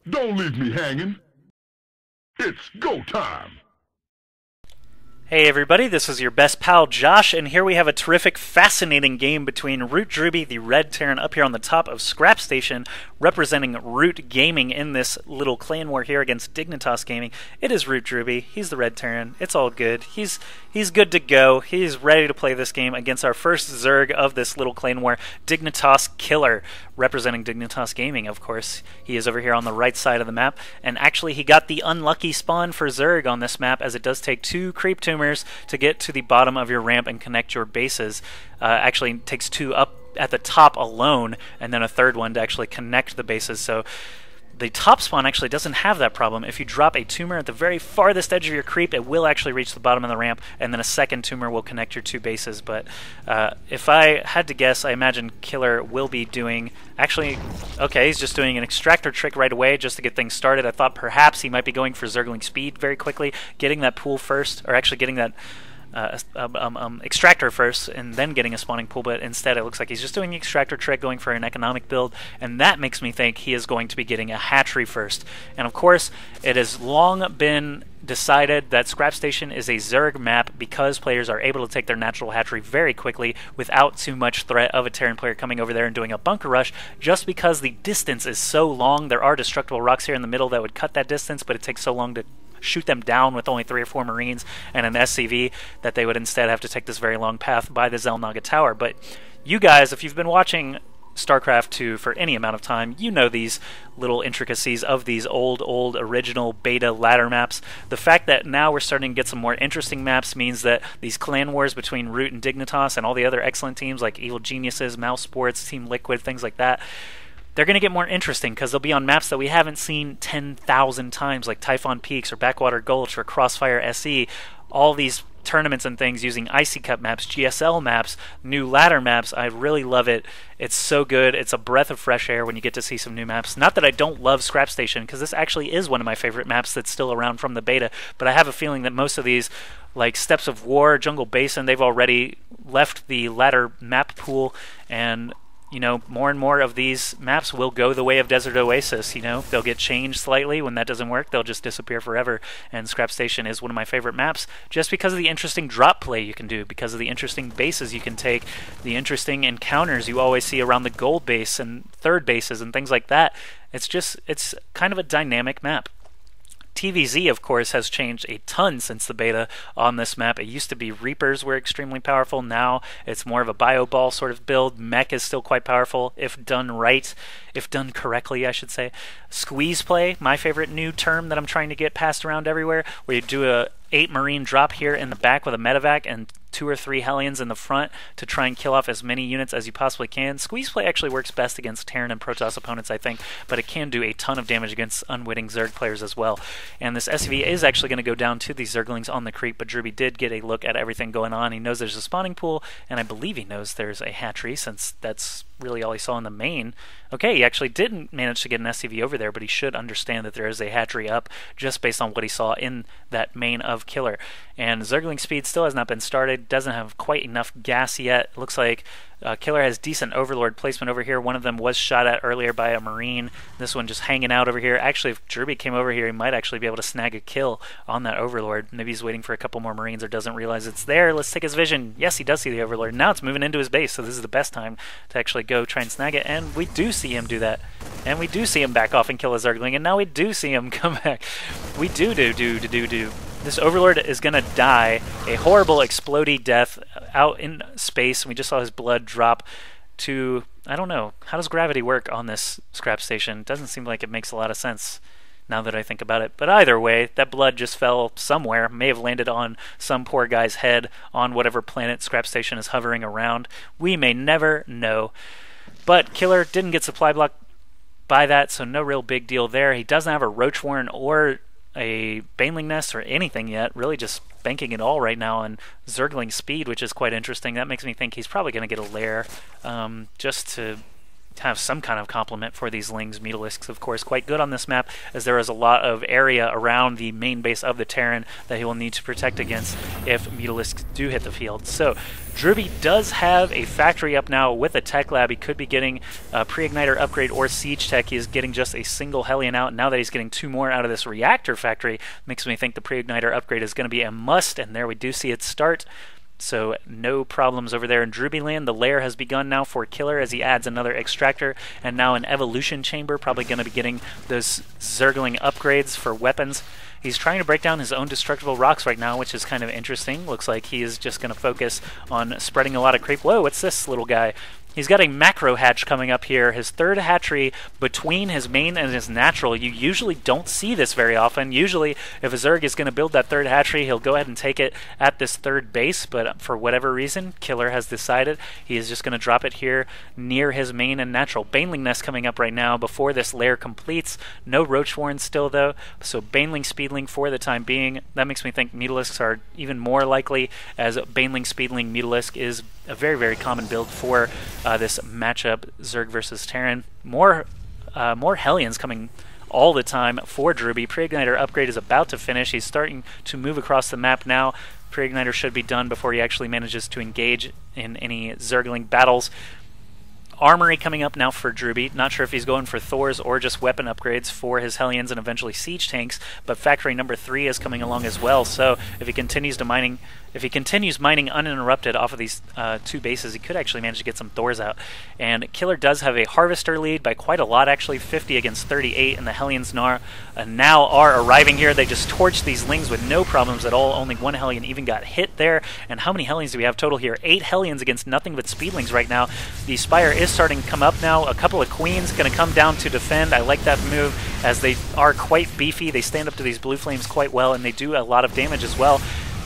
Don't leave me hanging. It's go time. Hey everybody, this is your best pal Josh, and here we have a terrific, fascinating game between drewbie, the red Terran up here on the top of Scrap Station, representing Root Gaming in this little clan war here against Dignitas Gaming. It is drewbie, he's the red Terran, it's all good, he's good to go, he's ready to play this game against our first Zerg of this little clan war, Dignitas KiLLeR, representing Dignitas Gaming, of course. He is over here on the right side of the map, and actually he got the unlucky spawn for Zerg on this map, as it does take 2 creep tumors to get to the bottom of your ramp and connect your bases. Actually it takes 2 up at the top alone, and then a 3rd one to actually connect the bases. So the top spawn actually doesn't have that problem. If you drop a tumor at the very farthest edge of your creep, it will actually reach the bottom of the ramp, and then a 2nd tumor will connect your 2 bases. But if I had to guess, I imagine KiLLeR will be doing... Actually, okay, he's just doing an extractor trick right away just to get things started. I thought perhaps he might be going for Zergling speed very quickly, getting that pool first, or actually getting that extractor first and then getting a spawning pool, but instead it looks like he's just doing the extractor trick, going for an economic build, and that makes me think he is going to be getting a hatchery first. And of course, it has long been decided that Scrap Station is a Zerg map because players are able to take their natural hatchery very quickly without too much threat of a Terran player coming over there and doing a bunker rush, just because the distance is so long. There are destructible rocks here in the middle that would cut that distance, but it takes so long to shoot them down with only 3 or 4 Marines and an SCV that they would instead have to take this very long path by the Zelnaga Tower. But you guys, if you've been watching StarCraft 2 for any amount of time, you know these little intricacies of these old original beta ladder maps. The fact that now we're starting to get some more interesting maps means that these clan wars between Root and Dignitas and all the other excellent teams like Evil Geniuses, Mouse Sports, Team Liquid, things like that, they're going to get more interesting because they'll be on maps that we haven't seen 10,000 times, like Typhon Peaks or Backwater Gulch or Crossfire SE. All these tournaments and things using Icy Cup maps, GSL maps, new ladder maps. I really love it. It's so good. It's a breath of fresh air when you get to see some new maps. Not that I don't love Scrap Station, because this actually is one of my favorite maps that's still around from the beta, but I have a feeling that most of these, like Steps of War, Jungle Basin, they've already left the ladder map pool, and you know, more and more of these maps will go the way of Desert Oasis. You know, they'll get changed slightly. When that doesn't work, they'll just disappear forever. And Scrap Station is one of my favorite maps just because of the interesting drop play you can do, because of the interesting bases you can take, the interesting encounters you always see around the gold base and 3rd bases and things like that. It's kind of a dynamic map. TVZ, of course, has changed a ton since the beta on this map. It used to be Reapers were extremely powerful. Now it's more of a bio ball sort of build. Mech is still quite powerful if done right, if done correctly, I should say. Squeeze play, my favorite new term that I'm trying to get passed around everywhere, where you do a 8 Marine drop here in the back with a medevac and 2 or 3 Hellions in the front to try and kill off as many units as you possibly can. Squeeze play actually works best against Terran and Protoss opponents, I think, but it can do a ton of damage against unwitting Zerg players as well. And this SCV is actually going to go down to these Zerglings on the creep, but drewbie did get a look at everything going on. He knows there's a spawning pool, and I believe he knows there's a hatchery, since that's really all he saw in the main. Okay, he actually didn't manage to get an SCV over there, but he should understand that there is a hatchery up just based on what he saw in that main of KiLLeR. And Zergling speed still has not been started, doesn't have quite enough gas yet. It looks like KiLLeR has decent Overlord placement over here. One of them was shot at earlier by a Marine. This one just hanging out over here. Actually, if drewbie came over here, he might actually be able to snag a kill on that Overlord. Maybe he's waiting for a couple more Marines or doesn't realize it's there. Let's take his vision. Yes, he does see the Overlord. Now it's moving into his base, so this is the best time to actually go try and snag it. And we do see him do that. And we do see him back off and kill a Zergling. And now we do see him come back. We do. This Overlord is going to die a horrible explodey death out in space. We just saw his blood drop to, I don't know, how does gravity work on this Scrap Station? It doesn't seem like it makes a lot of sense now that I think about it. But either way, that blood just fell somewhere, may have landed on some poor guy's head on whatever planet Scrap Station is hovering around. We may never know. But KiLLeR didn't get supply block by that, so no real big deal there. He doesn't have a Roach Warren or a Baneling Nest or anything yet, really just banking it all right now on Zergling speed, which is quite interesting. That makes me think he's probably going to get a lair just to have some kind of complement for these Lings. Mutalisks, of course, quite good on this map, as there is a lot of area around the main base of the Terran that he will need to protect against if Mutalisks do hit the field. So drewbie does have a factory up now with a tech lab. He could be getting a pre-igniter upgrade or siege tech. He is getting just a single Hellion out. Now that he's getting 2 more out of this reactor factory, makes me think the pre-igniter upgrade is going to be a must, and there we do see it start. So no problems over there in drewbie land. The lair has begun now for KiLLeR as he adds another extractor and now an evolution chamber, probably going to be getting those Zergling upgrades for weapons. He's trying to break down his own destructible rocks right now, which is kind of interesting. Looks like he is just going to focus on spreading a lot of creep. Whoa, what's this little guy? He's got a macro hatch coming up here, his 3rd hatchery between his main and his natural. You usually don't see this very often. Usually, if a Zerg is going to build that 3rd hatchery, he'll go ahead and take it at this 3rd base, but for whatever reason, KiLLeR has decided he is just going to drop it here near his main and natural. Baneling Nest coming up right now before this lair completes. No Roach Warren still, though, so Baneling Speedling for the time being. That makes me think Mutalisks are even more likely, as Baneling Speedling Mutalisk is a very, very common build for this matchup, Zerg versus Terran. More Hellions coming all the time for drewbie. Pre-igniter upgrade is about to finish. He's starting to move across the map now. Pre-igniter should be done before he actually manages to engage in any Zergling battles. Armory coming up now for drewbie. Not sure if he's going for Thors or just weapon upgrades for his Hellions and eventually siege tanks, but factory number 3 is coming along as well. So if he continues mining uninterrupted off of these 2 bases, he could actually manage to get some Thors out. And KiLLeR does have a Harvester lead by quite a lot, actually, 50 against 38, and the Hellions now are arriving here. They just torched these Lings with no problems at all. Only 1 Hellion even got hit there. And how many Hellions do we have total here? 8 Hellions against nothing but Speedlings right now. The Spire is starting to come up now. A couple of Queens going to come down to defend. I like that move, as they are quite beefy. They stand up to these blue flames quite well, and they do a lot of damage as well.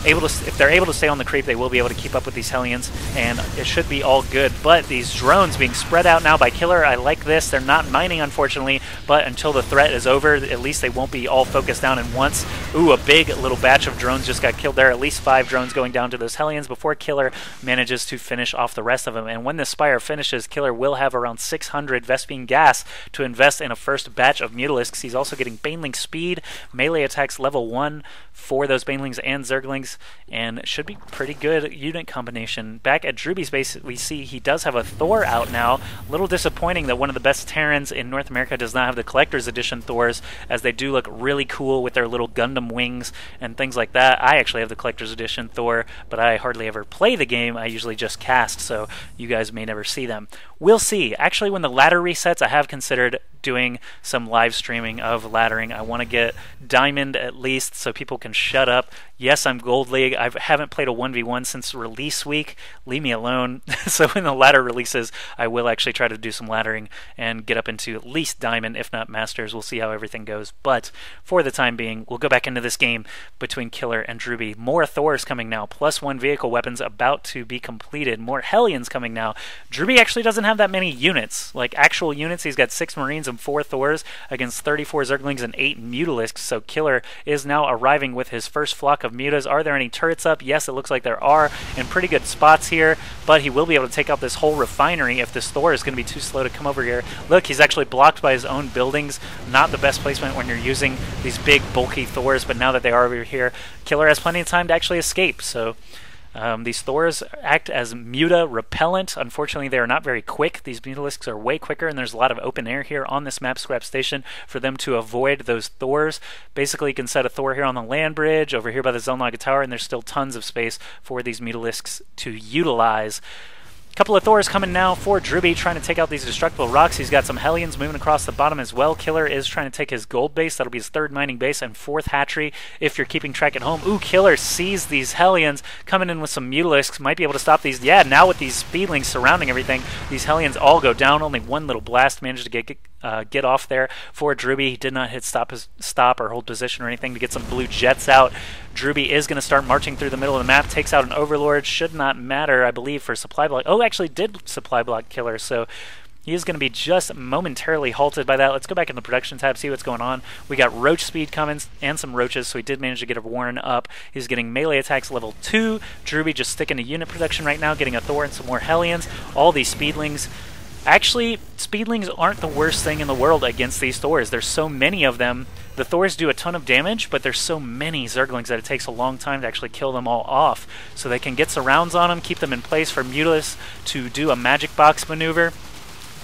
If they're able to stay on the creep, they will be able to keep up with these Hellions, and it should be all good. But these drones being spread out now by KiLLeR, I like this. They're not mining, unfortunately, but until the threat is over, at least they won't be all focused down at once. Ooh, a big little batch of drones just got killed there. At least 5 drones going down to those Hellions before KiLLeR manages to finish off the rest of them. And when this Spire finishes, KiLLeR will have around 600 Vespene gas to invest in a first batch of Mutalisks. He's also getting Baneling speed, melee attacks level 1 for those Banelings and Zerglings, and should be pretty good unit combination. Back at drewbie's base, we see he does have a Thor out now. A little disappointing that one of the best Terrans in North America does not have the Collector's Edition Thors, as they do look really cool with their little Gundam wings and things like that. I actually have the Collector's Edition Thor, but I hardly ever play the game. I usually just cast, so you guys may never see them. We'll see. Actually, when the ladder resets, I have considered doing some live streaming of laddering. I want to get Diamond at least so people can shut up. Yes, I'm Gold League. I haven't played a 1v1 since release week. Leave me alone. So when the ladder releases, I will actually try to do some laddering and get up into at least Diamond, if not Masters. We'll see how everything goes. But for the time being, we'll go back into this game between KiLLeR and drewbie. More Thors coming now. +1 vehicle weapons about to be completed. More Hellions coming now. drewbie actually doesn't have that many units. Like actual units, he's got 6 Marines and 4 Thors against 34 Zerglings and 8 Mutalisks. So KiLLeR is now arriving with his first flock of mutas. Are there any turrets up? Yes, it looks like there are in pretty good spots here, but he will be able to take out this whole refinery if this Thor is going to be too slow to come over here. Look, he's actually blocked by his own buildings. Not the best placement when you're using these big bulky Thors, but now that they are over here, KiLLeR has plenty of time to actually escape. So these Thors act as muta repellent. Unfortunately, they are not very quick. These Mutalisks are way quicker, and there's a lot of open air here on this map, Scrap Station, for them to avoid those Thors. Basically, you can set a Thor here on the land bridge, over here by the Zelnaga Tower, and there's still tons of space for these Mutalisks to utilize. Couple of Thors coming now for drewbie, trying to take out these destructible rocks. He's got some Hellions moving across the bottom as well. KiLLeR is trying to take his gold base. That'll be his 3rd mining base and 4th hatchery if you're keeping track at home. Ooh, KiLLeR sees these Hellions coming in with some Mutalisks. Might be able to stop these. Yeah, now with these Speedlings surrounding everything, these Hellions all go down. Only one little blast managed to get off there for drewbie. He did not hit stop or hold position or anything to get some blue jets out. drewbie is going to start marching through the middle of the map, takes out an Overlord. Should not matter, I believe, for supply block. Oh, actually did supply block KiLLeR, so he is going to be just momentarily halted by that. Let's go back in the production tab, see what's going on. We got Roach speed coming and some Roaches, so he did manage to get a Warren up. He's getting melee attacks level 2. drewbie just sticking to unit production right now, getting a Thor and some more Hellions. All these Speedlings Actually, speedlings aren't the worst thing in the world against these Thors. There's so many of them. The Thors do a ton of damage, but there's so many Zerglings that it takes a long time to actually kill them all off. So they can get surrounds on them, keep them in place for Mutalisks to do a magic box maneuver.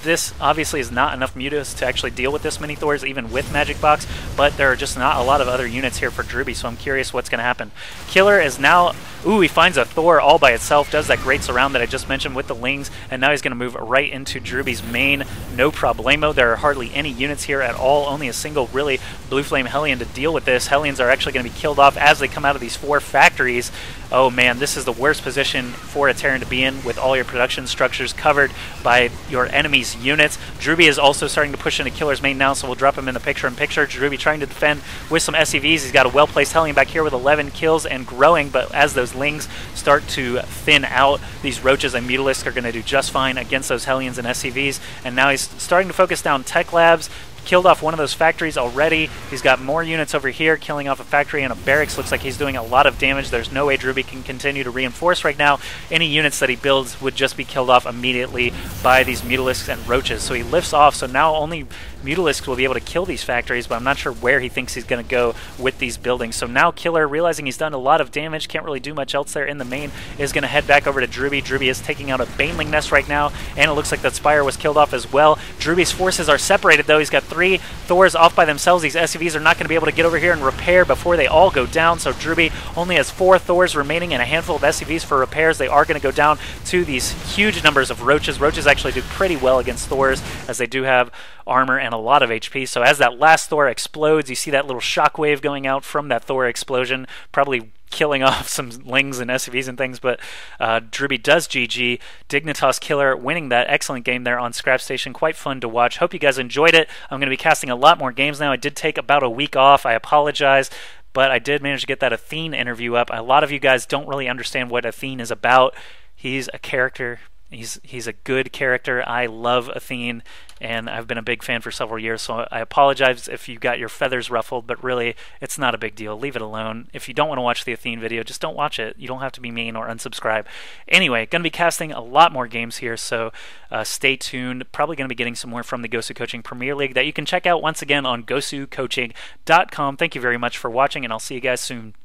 This obviously is not enough Mutalisks to actually deal with this many Thors, even with Magic Box, but there are just not a lot of other units here for drewbie, so I'm curious what's going to happen. KiLLeR is now... Ooh, he finds a Thor all by itself, does that great surround that I just mentioned with the Lings, and now he's going to move right into drewbie's main. No problemo. There are hardly any units here at all, only a single really Blue Flame Hellion to deal with this. Hellions are actually going to be killed off as they come out of these 4 factories. Oh man, this is the worst position for a Terran to be in, with all your production structures covered by your enemy's units. drewbie is also starting to push into KiLLeR's main now, so we'll drop him in the picture-in-picture. drewbie trying to defend with some SCVs. He's got a well-placed Hellion back here with 11 kills and growing, but as those Lings start to thin out, these Roaches and Mutalisks are going to do just fine against those Hellions and SCVs, and now he's starting to focus down Tech Labs. Killed off one of those factories already. He's got more units over here, killing off a factory and a barracks. Looks like he's doing a lot of damage. There's no way drewbie can continue to reinforce right now. Any units that he builds would just be killed off immediately by these Mutalisks and Roaches. So he lifts off, so now only Mutalisks will be able to kill these factories, but I'm not sure where he thinks he's going to go with these buildings. So now KiLLeR, realizing he's done a lot of damage, can't really do much else there in the main, is going to head back over to drewbie. drewbie is taking out a Baneling nest right now, and it looks like that Spire was killed off as well. drewbie's forces are separated, though. He's got 3 Thors off by themselves. These SCVs are not going to be able to get over here and repair before they all go down, so drewbie only has 4 Thors remaining and a handful of SCVs for repairs. They are going to go down to these huge numbers of Roaches. Roaches actually do pretty well against Thors, as they do have armor and a lot of HP. So as that last Thor explodes, you see that little shockwave going out from that Thor explosion, probably killing off some Lings and SCVs and things, but drewbie does GG. Dignitas KiLLeR winning that excellent game there on Scrap Station. Quite fun to watch. Hope you guys enjoyed it. I'm going to be casting a lot more games now. I did take about a week off. I apologize, but I did manage to get that Athene interview up. A lot of you guys don't really understand what Athene is about. He's a character. He's a good character. I love Athene, and I've been a big fan for several years, so I apologize if you got your feathers ruffled, but really, it's not a big deal. Leave it alone. If you don't want to watch the Athene video, just don't watch it. You don't have to be mean or unsubscribe. Anyway, going to be casting a lot more games here, so stay tuned. Probably going to be getting some more from the Gosucoaching Premiere League that you can check out once again on Gosucoaching.com. Thank you very much for watching, and I'll see you guys soon.